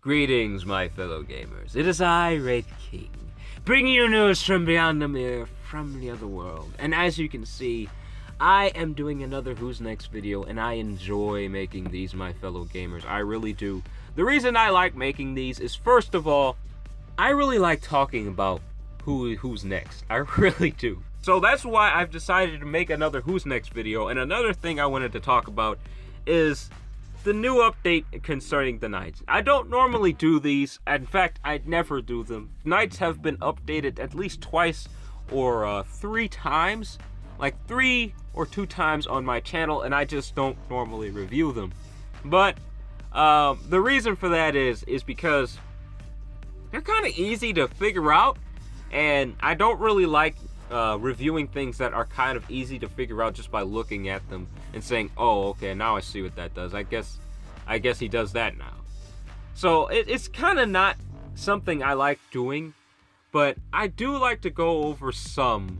Greetings, my fellow gamers. It is I, Red King, bringing you news from beyond the mirror, from the other world. And as you can see, I am doing another Who's Next video, and I enjoy making these, my fellow gamers. I really do. The reason I like making these is, first of all, I really like talking about who's next. I really do. So that's why I've decided to make another Who's Next video. And another thing I wanted to talk about is the new update concerning the Knights. I don't normally do these. In fact, I never do them. Knights have been updated at least twice or 3 times. Like 3 or 2 times on my channel, and I just don't normally review them. But the reason for that is because they're kind of easy to figure out, and I don't really like reviewing things that are kind of easy to figure out just by looking at them and saying, oh, okay, now I see what that does. I guess he does that now. So it's kind of not something I like doing, but I do like to go over some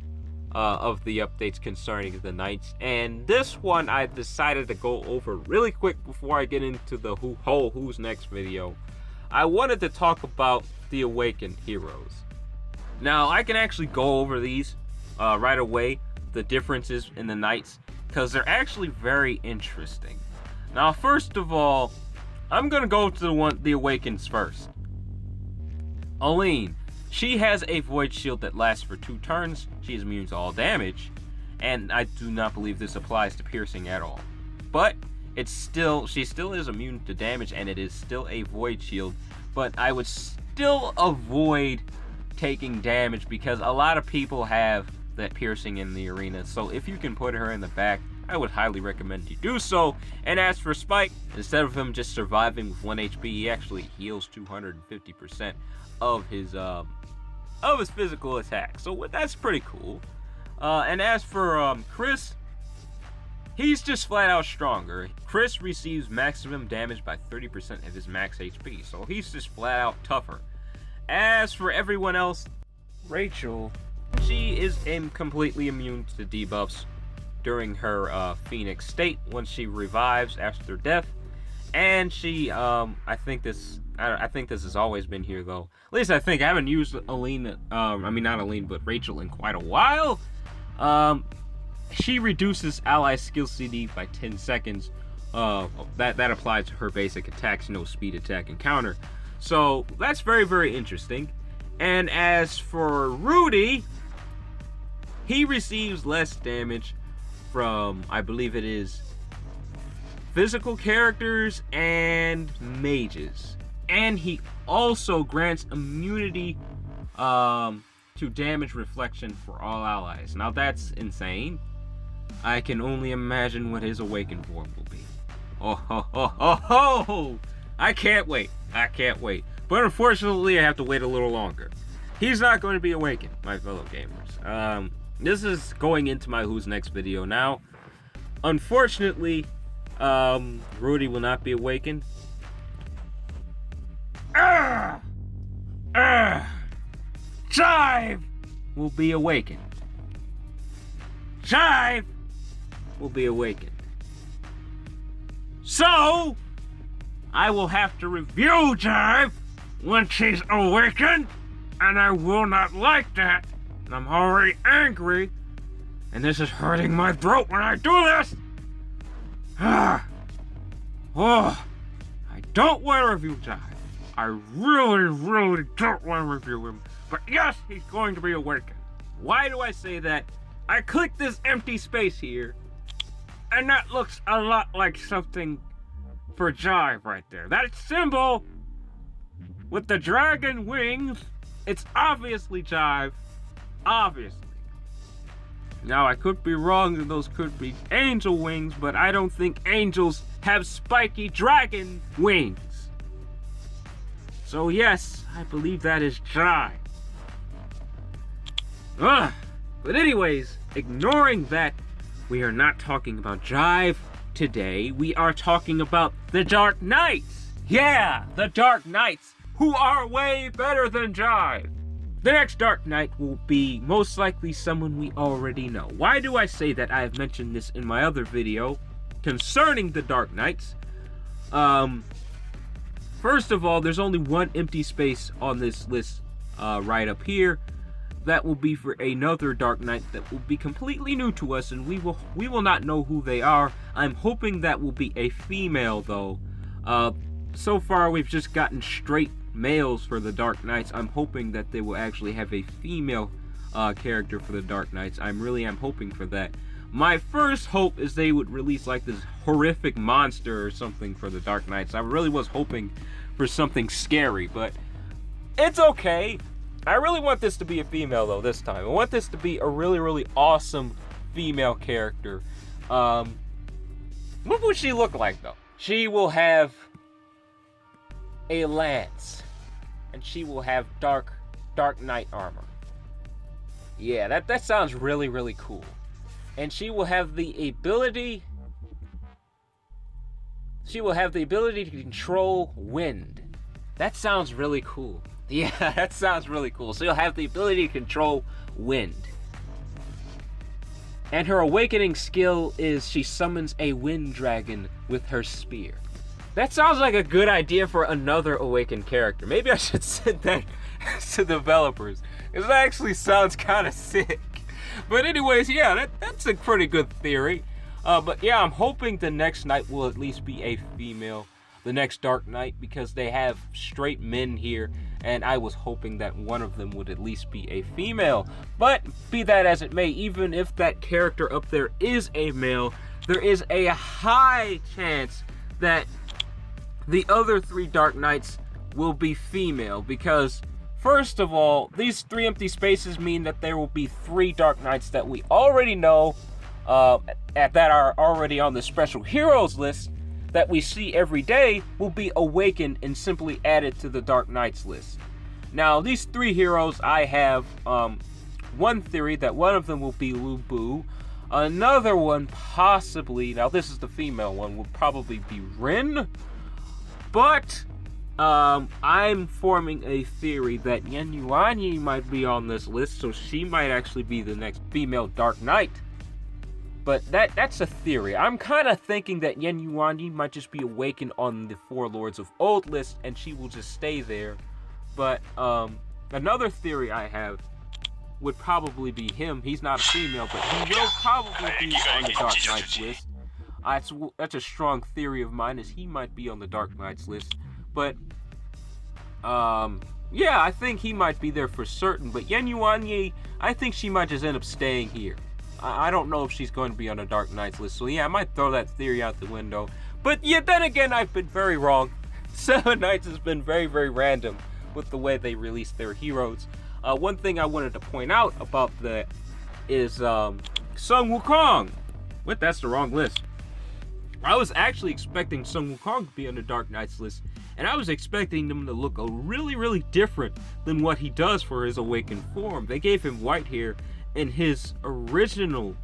of the updates concerning the Knights, and this one I decided to go over really quick before I get into the whole Who's Next video. I wanted to talk about the Awakened heroes. Now, I can actually go over these right away, the differences in the Knights, because they're actually very interesting. Now, first of all, I'm going to go to the Awakens first. Aline. She has a Void Shield that lasts for 2 turns. She is immune to all damage, and I do not believe this applies to piercing at all. But she still is immune to damage, and it is still a Void Shield, but I would still avoid taking damage because a lot of people have that piercing in the arena. So if you can put her in the back, I would highly recommend you do so. And as for Spike, instead of him just surviving with 1 HP, he actually heals 250% of his physical attack. So that's pretty cool. And as for Chris, he's just flat out stronger. Chris receives maximum damage by 30% of his max HP, so he's just flat out tougher. As for everyone else, Rachel, she is completely immune to debuffs during her Phoenix state once she revives after death. And she, I think this has always been here though. At least I think. I haven't used Aline, I mean not Aline, but Rachel in quite a while. She reduces ally skill CD by 10 seconds. That applies to her basic attacks, no speed attack and counter. So that's very, very interesting. And as for Rudy, he receives less damage from, I believe it is, physical characters and mages. And he also grants immunity to damage reflection for all allies. Now that's insane. I can only imagine what his awakened form will be. Oh ho ho ho ho! I can't wait. I can't wait. But unfortunately, I have to wait a little longer. He's not going to be awakened, my fellow gamers. This is going into my Who's Next video now. Unfortunately, Rudy will not be awakened. Jave will be awakened. Jave will be awakened. So, I will have to review Jave when she's awakened, and I will not like that. And I'm already angry, and this is hurting my throat when I do this. Oh, I don't want to review Jave. I really, really don't want to review him. But yes, he's going to be awakened. Why do I say that? I click this empty space here, and that looks a lot like something for Jave right there. That symbol with the dragon wings, it's obviously Jave. Obviously. Now, I could be wrong, and those could be angel wings, but I don't think angels have spiky dragon wings. So yes, I believe that is Jave. But anyways, ignoring that, we are not talking about Jave today. We are talking about the Dark Knights. Yeah, the Dark Knights, who are way better than Jave. The next Dark Knight will be most likely someone we already know. Why do I say that? I have mentioned this in my other video concerning the Dark Knights. First of all, there's only one empty space on this list right up here. That will be for another Dark Knight that will be completely new to us, and we will not know who they are. I'm hoping that will be a female, though. So far, we've just gotten straight males for the Dark Knights. I'm hoping that they will actually have a female character for the Dark Knights. I really am hoping for that. My first hope is they would release like this horrific monster or something for the Dark Knights. I really was hoping for something scary, but it's okay. I really want this to be a female, though, this time. I want this to be a really, really awesome female character. What would she look like, though? She will have a lance, and she will have dark knight armor. Yeah, that sounds really, really cool. And she will have the ability... She will have the ability to control wind. That sounds really cool. Yeah, that sounds really cool. So you'll have the ability to control wind. And her awakening skill is she summons a wind dragon with her spear. That sounds like a good idea for another awakened character. Maybe I should send that to developers. Because that actually sounds kind of sick. But anyways, yeah, that's a pretty good theory. But yeah, I'm hoping the next knight will at least be a female. The next Dark Knight, because they have straight men here, and I was hoping that one of them would at least be a female. But be that as it may, even if that character up there is a male, there is a high chance that the other 3 Dark Knights will be female, because first of all, these 3 empty spaces mean that there will be 3 Dark Knights that we already know that are already on the special heroes list that we see every day will be awakened and simply added to the Dark Knights list. Now, these 3 heroes, I have one theory that one of them will be Lu Bu. Another one, possibly, now this is the female one, will probably be Rin. But I'm forming a theory that Yan Yuanyi might be on this list, so she might actually be the next female Dark Knight. But that's a theory. I'm kind of thinking that Yan Yuanyi might just be awakened on the 4 Lords of Old list, and she will just stay there. But another theory I have would probably be him. He's not a female, but he will probably be on the Dark Knights list. That's a strong theory of mine, is he might be on the Dark Knights list. But yeah, I think he might be there for certain. But Yan Yuanyi, I think she might just end up staying here. I don't know if she's going to be on a Dark Knights list, so yeah, I might throw that theory out the window. But yeah, then again, I've been very wrong. 7 Knights has been very, very random with the way they release their heroes. One thing I wanted to point out about that is Sun Wukong. Wait, that's the wrong list. I was actually expecting Sun Wukong to be on the Dark Knights list, and I was expecting them to look really, really different than what he does for his awakened form. They gave him white hair. In his original,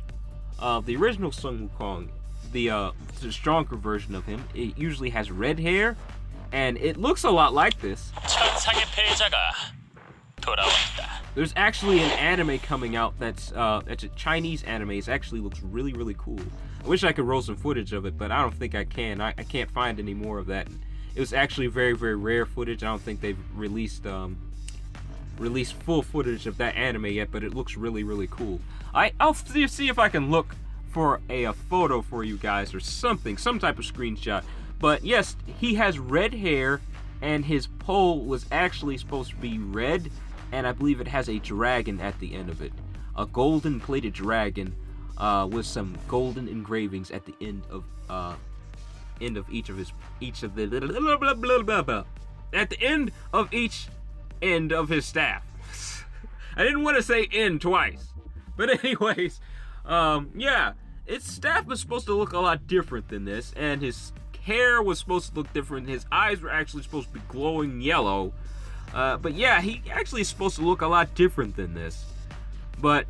the original Sun Wukong, the stronger version of him, it usually has red hair, and it looks a lot like this. There's actually an anime coming out that's a Chinese anime. It actually looks really, really cool. I wish I could roll some footage of it, but I don't think I can. I can't find any more of that. It was actually very, very rare footage. I don't think they've released full footage of that anime yet, but it looks really, really cool. I'll see if I can look for a photo for you guys or something, some type of screenshot. But yes, he has red hair, and his pole was actually supposed to be red, and I believe it has a dragon at the end of it, a golden plated dragon with some golden engravings at the end of each end of his staff. I didn't want to say end twice, but anyways, yeah, its staff was supposed to look a lot different than this, and his hair was supposed to look different. His eyes were actually supposed to be glowing yellow, but yeah, he actually is supposed to look a lot different than this. But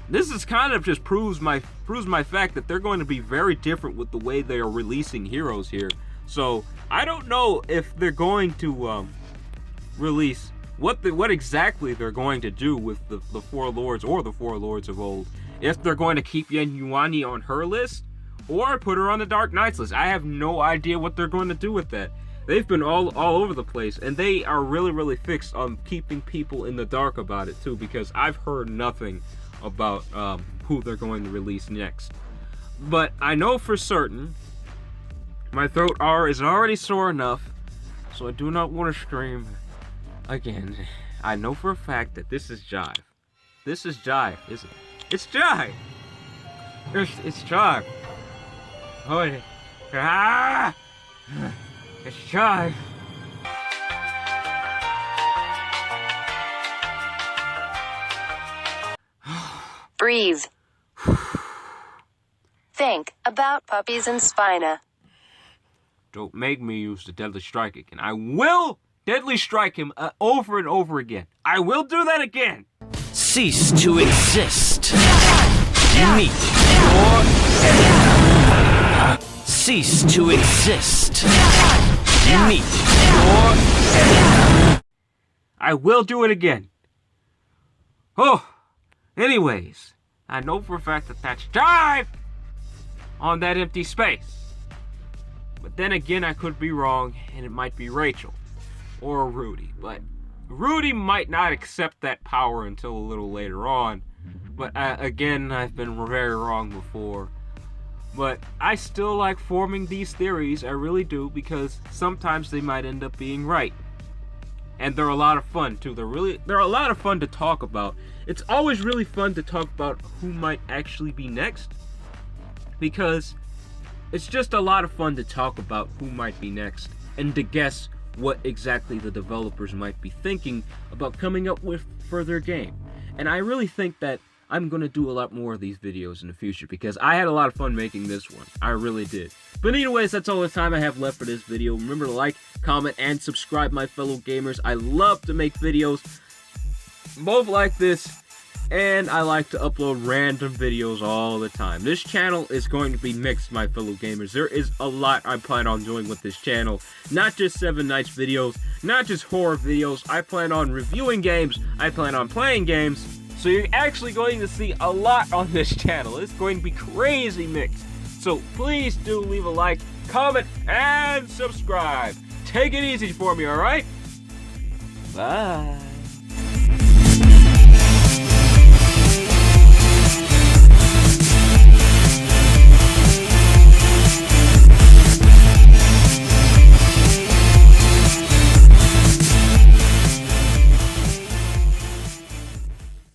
this is kind of just proves my fact that they're going to be very different with the way they are releasing heroes here. So I don't know if they're going to release what exactly they're going to do with the 4 Lords or the 4 Lords of Old. If they're going to keep Yan Yuanyi on her list or put her on the Dark Knights list. I have no idea what they're going to do with that. They've been all over the place, and they are really fixed on keeping people in the dark about it too, because I've heard nothing about who they're going to release next. But I know for certain my throat is already sore enough, so I do not want to scream again. I know for a fact that this is Jave. This is Jave, isn't it? It's Jave! It's Jave. Oh, it's Jave. Breathe. Think about puppies and Spina. Don't make me use the deadly strike again. I will deadly strike him over and over again. I will do that again. Cease to exist. Meet your Cease to exist. Meet your I will do it again. Oh, anyways, I know for a fact that that's Jave on that empty space. But then again, I could be wrong, and it might be Rachel or Rudy. But Rudy might not accept that power until a little later on. But again, I've been very wrong before. But I still like forming these theories, I really do, because sometimes they might end up being right. And they're a lot of fun too. They're a lot of fun to talk about. It's always really fun to talk about who might actually be next, because it's just a lot of fun to talk about who might be next and to guess what exactly the developers might be thinking about coming up with for their game. And I really think that I'm going to do a lot more of these videos in the future, because I had a lot of fun making this one. I really did. But anyways, that's all the time I have left for this video. Remember to like, comment, and subscribe, my fellow gamers. I love to make videos both like this, and I like to upload random videos all the time. This channel is going to be mixed, my fellow gamers. There is a lot I plan on doing with this channel. Not just 7 Nights videos, not just horror videos. I plan on reviewing games. I plan on playing games. So you're actually going to see a lot on this channel. It's going to be crazy mixed. So please do leave a like, comment, and subscribe. Take it easy for me, alright? Bye.